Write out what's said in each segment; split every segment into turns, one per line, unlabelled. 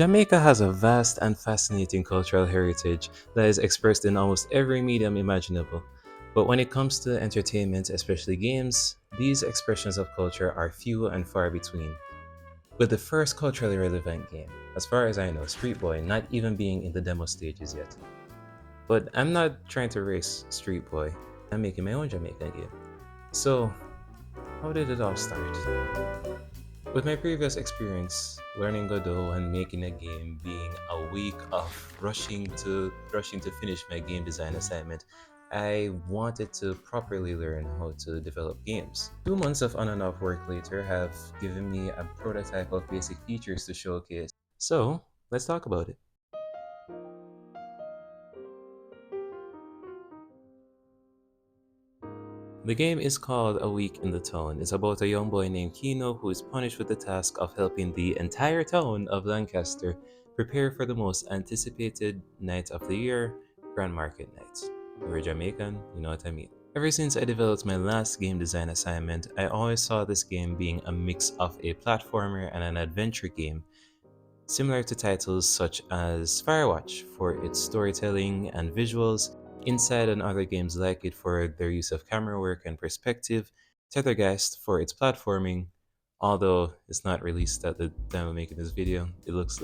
Jamaica has a vast and fascinating cultural heritage that is expressed in almost every medium imaginable. But when it comes to entertainment, especially games, these expressions of culture are few and far between. With the first culturally relevant game, as far as I know, Street Boy, not even being in the demo stages yet. But I'm not trying to race Street Boy, I'm making my own Jamaican game. So, how did it all start? With my previous experience learning Godot and making a game being a week of rushing to finish my game design assignment, I wanted to properly learn how to develop games. 2 months of on and off work later have given me a prototype of basic features to showcase. So, let's talk about it. The game is called A Week in the Town. It's about a young boy named Kino who is punished with the task of helping the entire town of Lancaster prepare for the most anticipated night of the year, Grand Market Night. We're Jamaican, you know what I mean. Ever since I developed my last game design assignment, I always saw this game being a mix of a platformer and an adventure game, similar to titles such as Firewatch for its storytelling and visuals, Inside and other games like it for their use of camera work and perspective, Tethergeist for its platforming, although it's not released at the time of making this video. It looks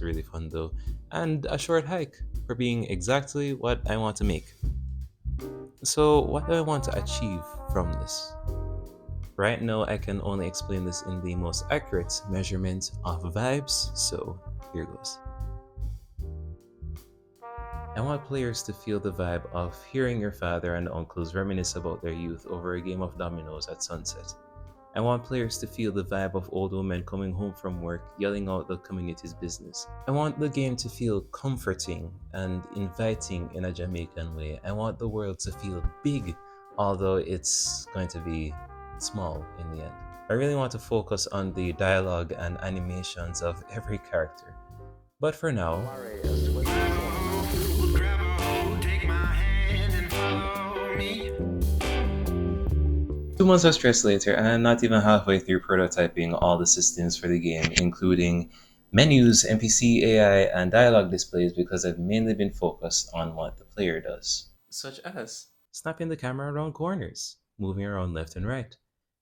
really fun though, and A Short Hike for being exactly what I want to make. So, what do I want to achieve from this? Right now, I can only explain this in the most accurate measurement of vibes, so here goes. I want players to feel the vibe of hearing your father and uncles reminisce about their youth over a game of dominoes at sunset. I want players to feel the vibe of old women coming home from work yelling out the community's business. I want the game to feel comforting and inviting in a Jamaican way. I want the world to feel big, although it's going to be small in the end. I really want to focus on the dialogue and animations of every character. But for now, 2 months of stress later, and I'm not even halfway through prototyping all the systems for the game, including menus, NPC, AI, and dialogue displays, because I've mainly been focused on what the player does. Such as snapping the camera around corners, moving around left and right,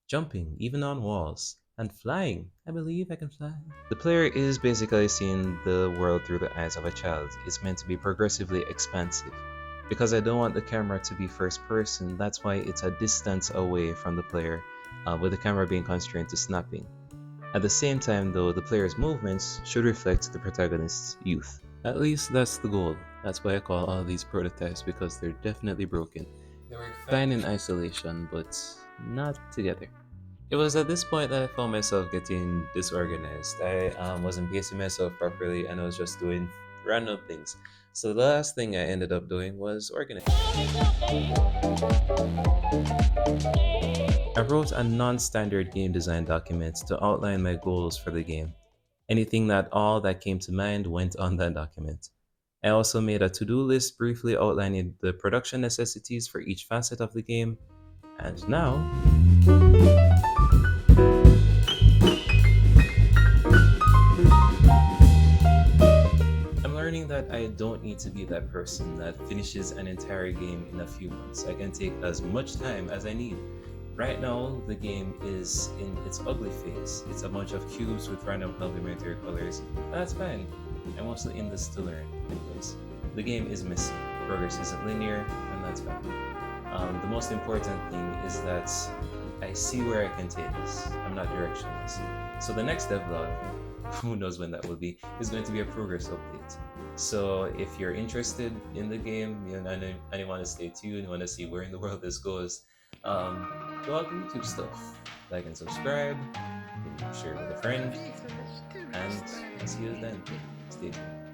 jumping, even on walls, and flying. I believe I can fly. The player is basically seeing the world through the eyes of a child. It's meant to be progressively expansive. Because I don't want the camera to be first person, that's why it's a distance away from the player, with the camera being constrained to snapping. At the same time, though, the player's movements should reflect the protagonist's youth. At least that's the goal. That's why I call all these prototypes, because they're definitely broken. They work fine in isolation, but not together. It was at this point that I found myself getting disorganized. I wasn't pacing myself properly and I was just doing random things. So the last thing I ended up doing was organize. I wrote a non-standard game design document to outline my goals for the game. Anything at all that came to mind went on that document. I also made a to-do list briefly outlining the production necessities for each facet of the game. And now, I'm learning that I don't need to be that person that finishes an entire game in a few months. I can take as much time as I need. Right now, the game is in its ugly phase. It's a bunch of cubes with random complementary colors. That's fine. I'm also in this to learn, anyways. The game is messy. Progress isn't linear, and that's fine. The most important thing is that I see where I can take this. I'm not directionless. So the next devlog, who knows when that will be, is going to be a progress update. So if you're interested in the game, and you want to stay tuned, you want to see where in the world this goes, go out to YouTube stuff. Like and subscribe, share with a friend, and I'll see you then. Stay tuned.